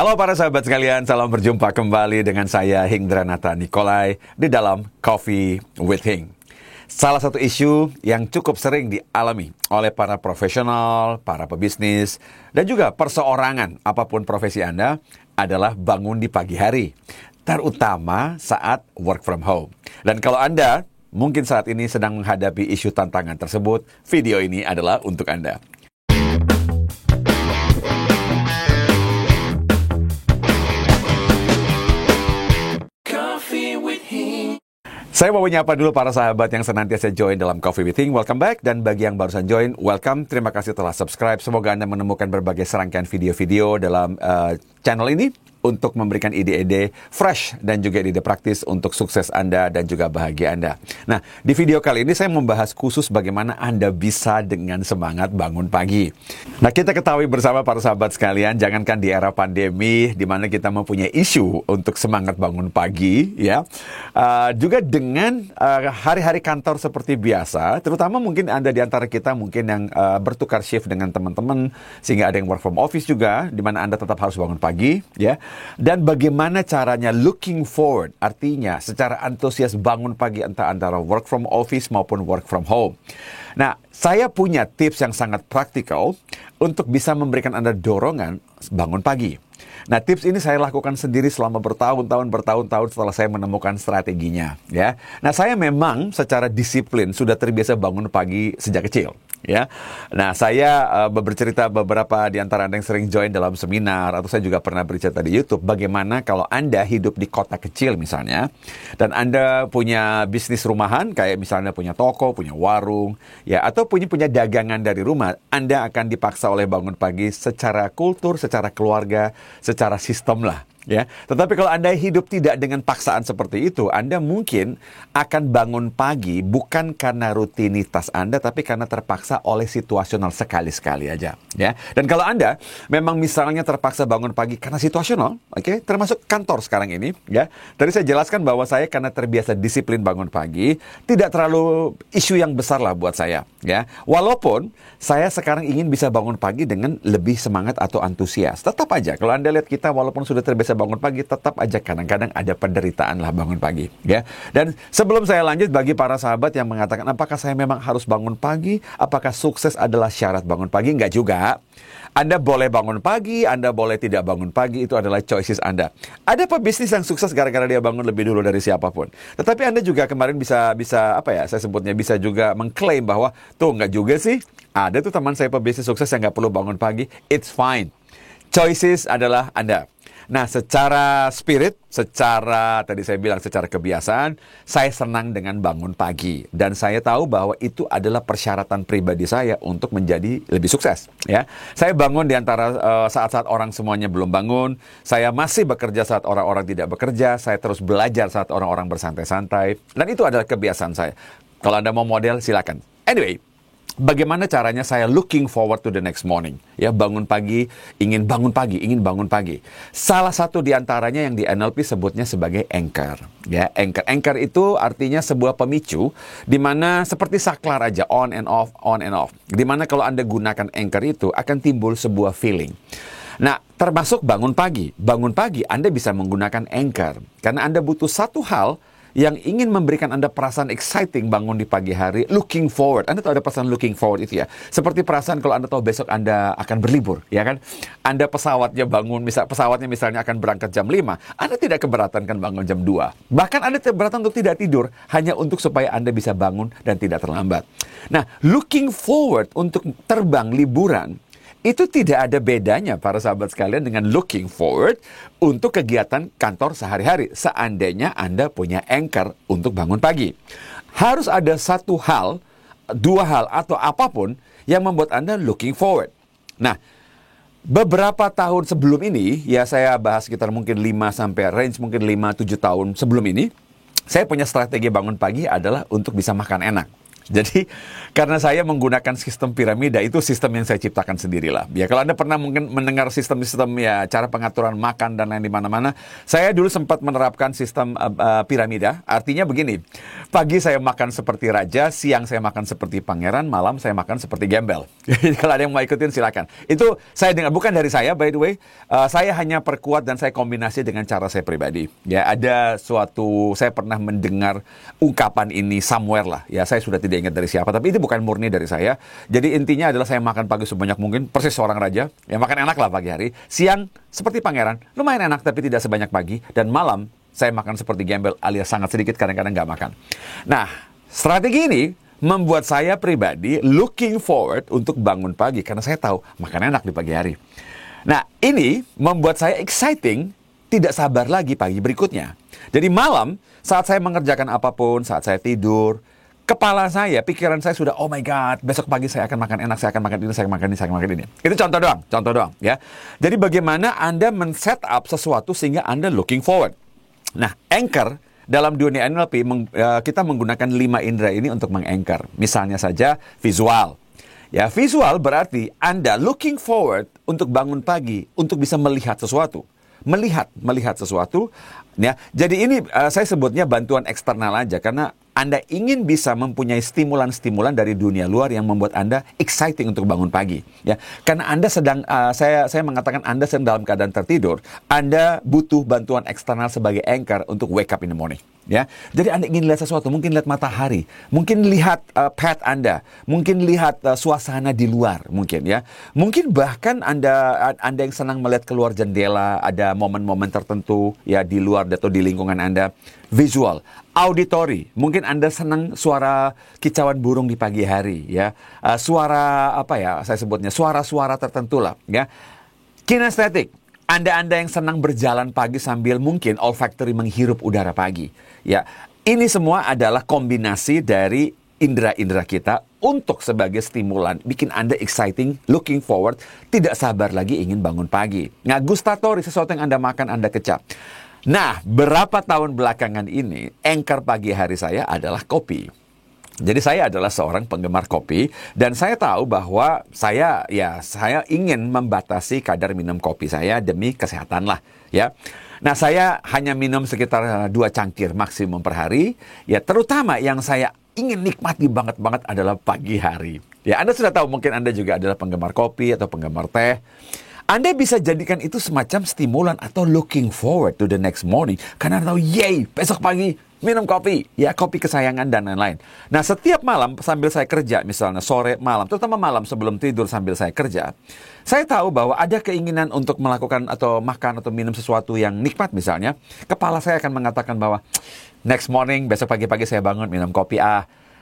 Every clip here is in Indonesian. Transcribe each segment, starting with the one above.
Halo para sahabat sekalian, salam berjumpa kembali dengan saya Hingdranata Nikolai di dalam Coffee with Hing. Salah satu isu yang cukup sering dialami oleh para profesional, para pebisnis, dan juga perseorangan apapun profesi Anda adalah bangun di pagi hari, terutama saat work from home. Dan kalau Anda mungkin saat ini sedang menghadapi isu tantangan tersebut, video ini adalah untuk Anda. Saya mau menyapa dulu para sahabat yang senantiasa join dalam Coffee with Hing. Welcome back. Dan bagi yang barusan join, welcome. Terima kasih telah subscribe. Semoga Anda menemukan berbagai serangkaian video-video dalam channel ini untuk memberikan ide-ide fresh dan juga ide praktis untuk sukses Anda dan juga bahagia Anda. Nah, di video kali ini saya membahas khusus bagaimana Anda bisa dengan semangat bangun pagi. Nah, kita ketahui bersama para sahabat sekalian, jangankan di era pandemi, di mana kita mempunyai isu untuk semangat bangun pagi, ya, juga dengan hari-hari kantor seperti biasa, terutama mungkin Anda di antara kita mungkin yang bertukar shift dengan teman-teman, sehingga ada yang work from office juga, di mana Anda tetap harus bangun pagi, ya. Dan bagaimana caranya looking forward, artinya secara antusias bangun pagi antara work from office maupun work from home. Nah, saya punya tips yang sangat praktikal untuk bisa memberikan Anda dorongan bangun pagi. Nah, tips ini saya lakukan sendiri selama bertahun-tahun setelah saya menemukan strateginya, ya. Nah, saya memang secara disiplin sudah terbiasa bangun pagi sejak kecil, ya. Nah, saya bercerita beberapa di antara Anda yang sering join dalam seminar, atau saya juga pernah bercerita di YouTube, bagaimana kalau Anda hidup di kota kecil misalnya, dan Anda punya bisnis rumahan, kayak misalnya punya toko, punya warung, ya, atau punya dagangan dari rumah, Anda akan dipaksa oleh bangun pagi secara kultur, secara keluarga, secara sistem lah, ya. Tetapi kalau Anda hidup tidak dengan paksaan seperti itu, Anda mungkin akan bangun pagi bukan karena rutinitas Anda, tapi karena terpaksa oleh situasional sekali-sekali aja, ya. Dan kalau Anda memang misalnya terpaksa bangun pagi karena situasional, oke, termasuk kantor sekarang ini, ya. Tadi saya jelaskan bahwa saya karena terbiasa disiplin bangun pagi, tidak terlalu isu yang besar lah buat saya, ya. Walaupun saya sekarang ingin bisa bangun pagi dengan lebih semangat atau antusias, tetap aja kalau Anda lihat kita walaupun sudah terbiasa bangun pagi, tetap aja kadang-kadang ada penderitaan lah bangun pagi, ya. Dan sebelum saya lanjut, bagi para sahabat yang mengatakan apakah saya memang harus bangun pagi, apakah sukses adalah syarat bangun pagi? Enggak juga. Anda boleh bangun pagi, Anda boleh tidak bangun pagi, itu adalah choices Anda. Ada pebisnis yang sukses gara-gara dia bangun lebih dulu dari siapapun. Tetapi Anda juga kemarin bisa apa ya, saya sebutnya bisa juga mengklaim bahwa tuh enggak juga sih. Ada tuh teman saya pebisnis sukses yang enggak perlu bangun pagi. It's fine. Choices adalah Anda. Nah, secara spirit, tadi saya bilang secara kebiasaan, saya senang dengan bangun pagi. Dan saya tahu bahwa itu adalah persyaratan pribadi saya untuk menjadi lebih sukses, ya. Saya bangun di antara saat-saat orang semuanya belum bangun. Saya masih bekerja saat orang-orang tidak bekerja. Saya terus belajar saat orang-orang bersantai-santai. Dan itu adalah kebiasaan saya. Kalau Anda mau model, silakan. Anyway, bagaimana caranya saya looking forward to the next morning? Ya, bangun pagi, ingin bangun pagi. Salah satu di antaranya yang di NLP sebutnya sebagai anchor. Ya, anchor itu artinya sebuah pemicu di mana seperti saklar aja, on and off. Di mana kalau Anda gunakan anchor itu akan timbul sebuah feeling. Nah, termasuk bangun pagi. Bangun pagi Anda bisa menggunakan anchor karena Anda butuh satu hal yang ingin memberikan Anda perasaan exciting bangun di pagi hari, looking forward. Anda tahu ada perasaan looking forward itu ya. Seperti perasaan kalau Anda tahu besok Anda akan berlibur, ya kan? Anda pesawatnya bangun, pesawatnya misalnya akan berangkat jam 5, Anda tidak keberatan kan bangun jam 2. Bahkan Anda keberatan untuk tidak tidur, hanya untuk supaya Anda bisa bangun dan tidak terlambat. Nah, looking forward untuk terbang liburan, itu tidak ada bedanya para sahabat sekalian dengan looking forward untuk kegiatan kantor sehari-hari. Seandainya Anda punya anchor untuk bangun pagi. Harus ada satu hal, dua hal, atau apapun yang membuat Anda looking forward. Nah, beberapa tahun sebelum ini, ya saya bahas sekitar mungkin 5-7 tahun sebelum ini, saya punya strategi bangun pagi adalah untuk bisa makan enak. Jadi karena saya menggunakan sistem piramida, itu sistem yang saya ciptakan sendirilah. Ya kalau Anda pernah mungkin mendengar sistem-sistem ya cara pengaturan makan dan lain di mana-mana, saya dulu sempat menerapkan sistem piramida. Artinya begini, pagi saya makan seperti raja, siang saya makan seperti pangeran, malam saya makan seperti gembel. Jadi kalau ada yang mau ikutin silakan. Itu saya dengar, bukan dari saya by the way. Saya hanya perkuat dan saya kombinasi dengan cara saya pribadi. Ya ada suatu, saya pernah mendengar ungkapan ini somewhere lah. Ya saya sudah tidak ingat dari siapa, tapi itu bukan murni dari saya. Jadi intinya adalah saya makan pagi sebanyak mungkin, persis seorang raja. Ya makan enak lah pagi hari. Siang seperti pangeran, lumayan enak tapi tidak sebanyak pagi. Dan malam saya makan seperti gembel alias sangat sedikit, kadang-kadang nggak makan. Nah, strategi ini membuat saya pribadi looking forward untuk bangun pagi karena saya tahu makan enak di pagi hari. Nah, ini membuat saya exciting, tidak sabar lagi pagi berikutnya. Jadi malam saat saya mengerjakan apapun, saat saya tidur, kepala saya, pikiran saya sudah, oh my God, besok pagi saya akan makan enak, saya akan makan ini, saya akan makan ini, saya akan makan ini. Itu contoh doang, ya. Jadi bagaimana Anda men-set up sesuatu sehingga Anda looking forward. Nah, anchor dalam dunia NLP, kita menggunakan 5 indera ini untuk meng-anchor. Misalnya saja visual. Ya, visual berarti Anda looking forward untuk bangun pagi, untuk bisa melihat sesuatu. Melihat sesuatu. Ya, jadi ini saya sebutnya bantuan eksternal aja, karena Anda ingin bisa mempunyai stimulan-stimulan dari dunia luar yang membuat Anda exciting untuk bangun pagi. Ya, karena Anda sedang, saya mengatakan Anda sedang dalam keadaan tertidur, Anda butuh bantuan eksternal sebagai anchor untuk wake up in the morning. Ya, jadi Anda ingin lihat sesuatu, mungkin lihat matahari, mungkin lihat pet Anda, mungkin lihat suasana di luar, mungkin ya, mungkin bahkan Anda yang senang melihat keluar jendela, ada momen-momen tertentu ya di luar atau di lingkungan Anda. Visual, auditory, mungkin Anda senang suara kicauan burung di pagi hari, ya, suara apa ya, saya sebutnya suara-suara tertentu lah, ya. Kinestetik, Anda yang senang berjalan pagi sambil mungkin olfactory menghirup udara pagi, ya. Ini semua adalah kombinasi dari indera-indera kita untuk sebagai stimulan, bikin Anda exciting, looking forward, tidak sabar lagi ingin bangun pagi. Nah, gustatory, sesuatu yang Anda makan, Anda kecap. Nah, berapa tahun belakangan ini, anchor pagi hari saya adalah kopi. Jadi saya adalah seorang penggemar kopi, dan saya tahu bahwa saya ingin membatasi kadar minum kopi saya demi kesehatan lah, ya. Nah, saya hanya minum sekitar 2 cangkir maksimum per hari, ya, terutama yang saya ingin nikmati banget adalah pagi hari. Ya, Anda sudah tahu, mungkin Anda juga adalah penggemar kopi atau penggemar teh. Anda bisa jadikan itu semacam stimulan atau looking forward to the next morning. Karena Anda tahu, yay, besok pagi minum kopi. Ya, kopi kesayangan dan lain-lain. Nah, setiap malam sambil saya kerja, misalnya sore, malam, terutama malam sebelum tidur sambil saya kerja, saya tahu bahwa ada keinginan untuk melakukan atau makan atau minum sesuatu yang nikmat misalnya. Kepala saya akan mengatakan bahwa next morning, besok pagi-pagi saya bangun minum kopi.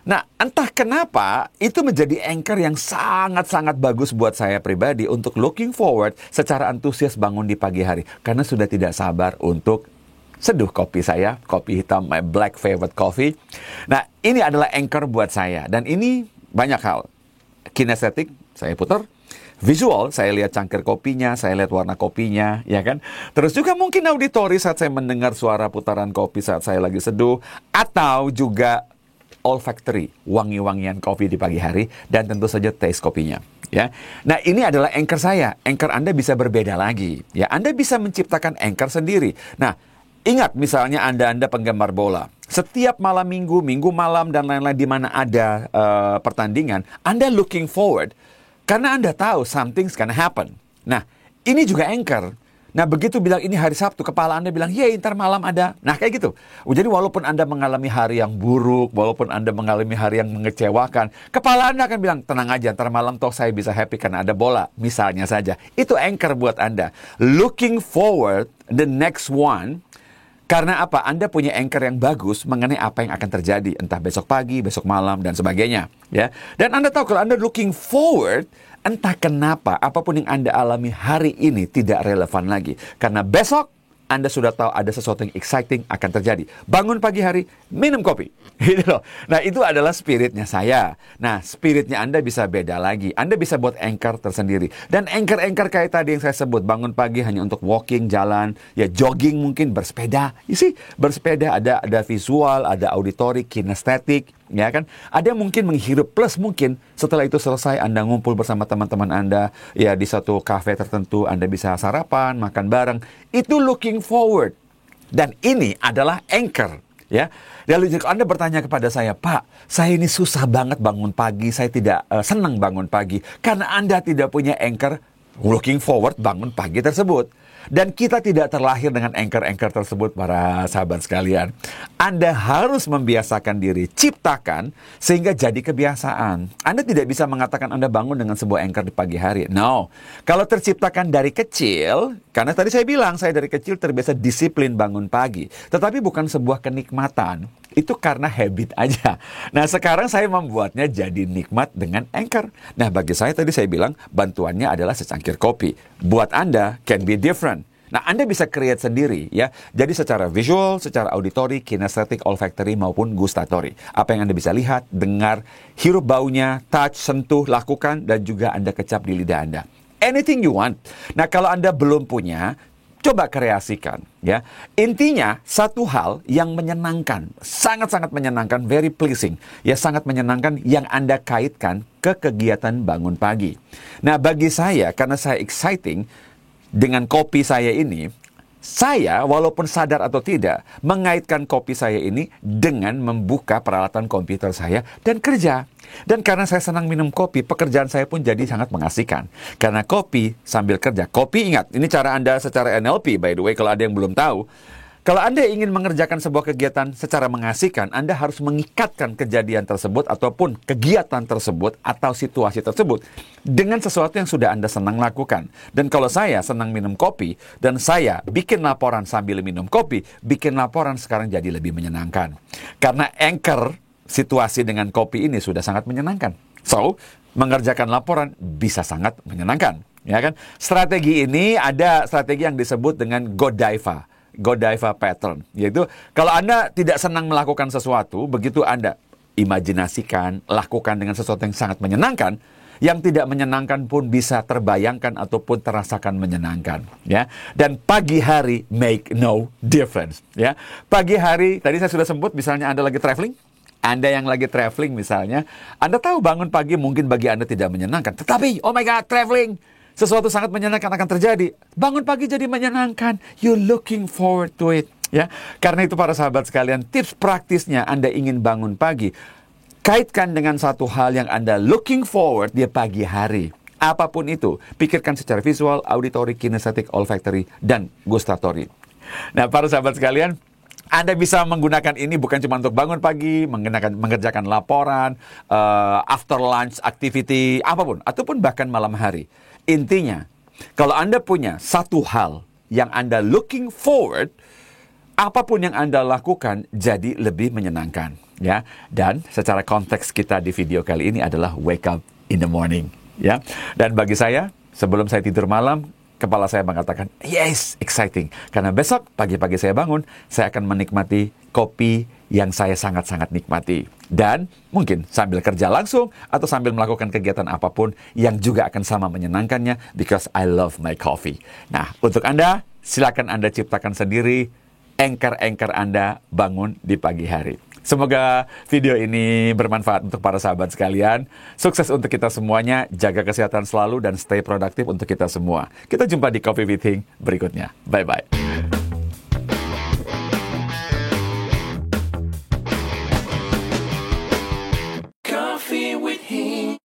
Nah, entah kenapa itu menjadi anchor yang sangat-sangat bagus buat saya pribadi untuk looking forward secara antusias bangun di pagi hari. Karena sudah tidak sabar untuk seduh kopi saya, kopi hitam, my black favorite coffee. Nah, ini adalah anchor buat saya. Dan ini banyak hal. Kinestetik, saya putar. Visual, saya lihat cangkir kopinya, saya lihat warna kopinya, ya kan? Terus juga mungkin auditory saat saya mendengar suara putaran kopi saat saya lagi seduh. Atau juga olfactory, wangi-wangian kopi di pagi hari, dan tentu saja taste kopinya. Ya, nah ini adalah anchor saya. Anchor Anda bisa berbeda lagi. Ya, Anda bisa menciptakan anchor sendiri. Nah, ingat misalnya Anda penggemar bola. Setiap malam minggu malam dan lain-lain di mana ada pertandingan, Anda looking forward karena Anda tahu something's gonna happen. Nah, ini juga anchor. Nah, begitu bilang ini hari Sabtu, kepala Anda bilang, yeay, ntar malam ada. Nah, kayak gitu. Jadi walaupun Anda mengalami hari yang buruk, walaupun Anda mengalami hari yang mengecewakan, kepala Anda akan bilang, tenang aja, ntar malam toh saya bisa happy karena ada bola. Misalnya saja. Itu anchor buat Anda. Looking forward the next one. Karena apa? Anda punya anchor yang bagus mengenai apa yang akan terjadi. Entah besok pagi, besok malam, dan sebagainya. Ya. Dan Anda tahu kalau Anda looking forward, entah kenapa apapun yang Anda alami hari ini tidak relevan lagi. Karena besok Anda sudah tahu ada sesuatu yang exciting akan terjadi. Bangun pagi hari, minum kopi. Gitu loh. Nah, itu adalah spiritnya saya. Nah, spiritnya Anda bisa beda lagi. Anda bisa buat anchor tersendiri. Dan anchor-anchor kayak tadi yang saya sebut, bangun pagi hanya untuk walking, jalan, ya jogging mungkin, bersepeda. You see, bersepeda ada visual, ada auditory, kinestetik, ya kan? Ada yang mungkin menghirup, plus mungkin setelah itu selesai Anda ngumpul bersama teman-teman Anda, ya di satu kafe tertentu, Anda bisa sarapan, makan bareng. Itu looking forward. Dan ini adalah anchor, ya. Lalu jika Anda bertanya kepada saya, Pak, saya ini susah banget bangun pagi, saya tidak senang bangun pagi, karena Anda tidak punya anchor looking forward bangun pagi tersebut. Dan kita tidak terlahir dengan anchor-anchor tersebut, para sahabat sekalian. Anda harus membiasakan diri, ciptakan, sehingga jadi kebiasaan. Anda tidak bisa mengatakan Anda bangun dengan sebuah anchor di pagi hari. No. Kalau terciptakan dari kecil, karena tadi saya bilang, saya dari kecil terbiasa disiplin bangun pagi. Tetapi bukan sebuah kenikmatan. Itu karena habit aja. Nah, sekarang saya membuatnya jadi nikmat dengan anchor. Nah, bagi saya tadi saya bilang, bantuannya adalah secangkir kopi. Buat Anda, can be different. Nah, Anda bisa create sendiri, ya. Jadi secara visual, secara auditory, kinesthetic, olfactory, maupun gustatory. Apa yang Anda bisa lihat, dengar, hirup baunya, touch, sentuh, lakukan, dan juga Anda kecap di lidah Anda. Anything you want. Nah, kalau Anda belum punya, coba kreasikan, ya. Intinya, satu hal yang menyenangkan, sangat-sangat menyenangkan, very pleasing, ya, sangat menyenangkan yang Anda kaitkan ke kegiatan bangun pagi. Nah, bagi saya, karena saya exciting dengan kopi saya ini, saya walaupun sadar atau tidak, mengaitkan kopi saya ini dengan membuka peralatan komputer saya dan kerja. Dan karena saya senang minum kopi, pekerjaan saya pun jadi sangat mengasihkan. Karena kopi sambil kerja. Kopi, ingat, ini cara Anda secara NLP, by the way, kalau ada yang belum tahu. Kalau Anda ingin mengerjakan sebuah kegiatan secara mengasihkan, Anda harus mengikatkan kejadian tersebut ataupun kegiatan tersebut atau situasi tersebut dengan sesuatu yang sudah Anda senang lakukan. Dan kalau saya senang minum kopi dan saya bikin laporan sambil minum kopi, bikin laporan sekarang jadi lebih menyenangkan. Karena anchor situasi dengan kopi ini sudah sangat menyenangkan. So, mengerjakan laporan bisa sangat menyenangkan. Ya kan? Strategi ini ada strategi yang disebut dengan Godiva pattern, yaitu kalau Anda tidak senang melakukan sesuatu, begitu Anda imajinasikan, lakukan dengan sesuatu yang sangat menyenangkan, yang tidak menyenangkan pun bisa terbayangkan ataupun terasakan menyenangkan, ya. Dan pagi hari make no difference, ya. Pagi hari, tadi saya sudah sebut, misalnya Anda lagi traveling, Anda yang lagi traveling misalnya, Anda tahu bangun pagi mungkin bagi Anda tidak menyenangkan, tetapi, oh my God, traveling! Sesuatu sangat menyenangkan akan terjadi. Bangun pagi jadi menyenangkan. You looking forward to it. Ya, karena itu para sahabat sekalian, tips praktisnya Anda ingin bangun pagi, kaitkan dengan satu hal yang Anda looking forward di pagi hari. Apapun itu, pikirkan secara visual, auditory, kinesthetic, olfactory, dan gustatory. Nah, para sahabat sekalian, Anda bisa menggunakan ini bukan cuma untuk bangun pagi, mengerjakan laporan, after lunch activity, apapun, ataupun bahkan malam hari. Intinya, kalau Anda punya satu hal yang Anda looking forward, apapun yang Anda lakukan jadi lebih menyenangkan, ya. Dan secara konteks kita di video kali ini adalah wake up in the morning, ya. Dan bagi saya, sebelum saya tidur malam, kepala saya mengatakan, yes, exciting. Karena besok pagi-pagi saya bangun, saya akan menikmati kopi yang saya sangat-sangat nikmati. Dan mungkin sambil kerja langsung atau sambil melakukan kegiatan apapun yang juga akan sama menyenangkannya, because I love my coffee. Nah, untuk Anda, silakan Anda ciptakan sendiri anchor-anchor Anda bangun di pagi hari. Semoga video ini bermanfaat untuk para sahabat sekalian. Sukses untuk kita semuanya, jaga kesehatan selalu dan stay produktif untuk kita semua. Kita jumpa di Coffee with Hing berikutnya. Bye-bye.